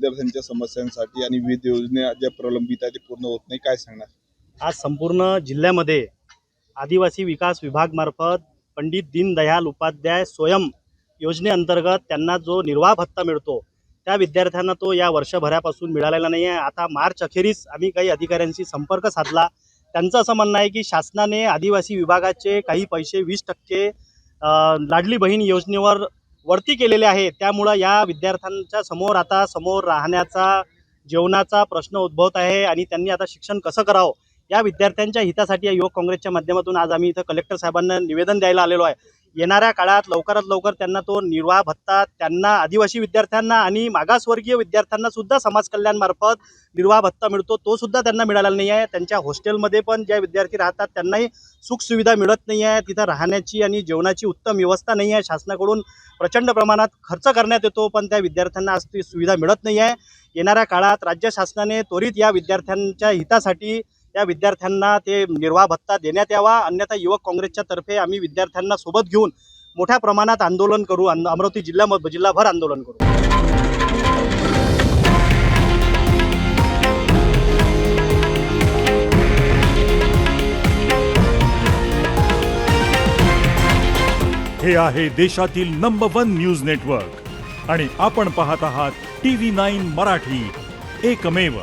विद्यार्थ्यांच्या समस्यांसाठी आणि विविध योजना ज्या प्रलंबित आहेत ते पूर्ण होत नाही, काय सांगणार? आज संपूर्ण जिल्ह्यामध्ये आदिवासी विकास विभागामार्फत पंडित दीनदयाल उपाध्याय स्वयं योजनेअंतर्गत त्यांना जो निर्वाह भत्ता मिळतो त्या विद्यार्थ्यांना तो या वर्षभरापासून मिळालेला नाही आहे। आता मार्च अखेरीस आम्ही काही अधिकाऱ्यांशी संपर्क साधला। त्यांचं असं म्हणणं आहे की शासनाने आदिवासी विभागाचे काही पैसे 20% लाडली बहीण योजनेवर वरती केलेले आहे। त्यामुळे या विद्यार्थ्यांच्या समोर राहण्याचा जेवणाचा प्रश्न उद्भवत आहे आणि त्यांनी आता शिक्षण कसं करावं या विद्यार्थ्यांच्या हितासाठी या युवक काँग्रेसच्या माध्यमातून आज आम्ही इथं कलेक्टर साहेबांना निवेदन द्यायला आलेलो आहे। येणाऱ्या काळात लवकरात लवकर त्यांना तो निर्वाह भत्ता त्यांना आदिवासी विद्यार्थ्यांना आणि मागासवर्गीय विद्यार्थ्यांना सुद्धा समाज कल्याणमार्फत निर्वाह भत्ता मिळतो, तो सुद्धा त्यांना मिळालेला नाही आहे। त्यांच्या हॉस्टेलमध्ये पण ज्या विद्यार्थी राहतात त्यांनाही सुखसुविधा मिळत नाही आहे, तिथं राहण्याची आणि जेवणाची उत्तम व्यवस्था नाही आहे। शासनाकडून प्रचंड प्रमाणात खर्च करण्यात येतो पण त्या विद्यार्थ्यांना आज ती सुविधा मिळत नाही आहे। येणाऱ्या काळात राज्य शासनाने त्वरित या विद्यार्थ्यांच्या हितासाठी या विद्यार्थ्यांना ते निर्वाह भत्ता देण्यात यावा, अन्यथा युवक काँग्रेसच्या तर्फे आम्ही विद्यार्थ्यांना सोबत घेऊन मोठ्या प्रमाणात आंदोलन करू, अमरावती जिल्हाभर आंदोलन करू। हे आहे देशातील नंबर 1 न्यूज नेटवर्क आणि आपण पाहत आहात TV9 मराठी, एकमेव।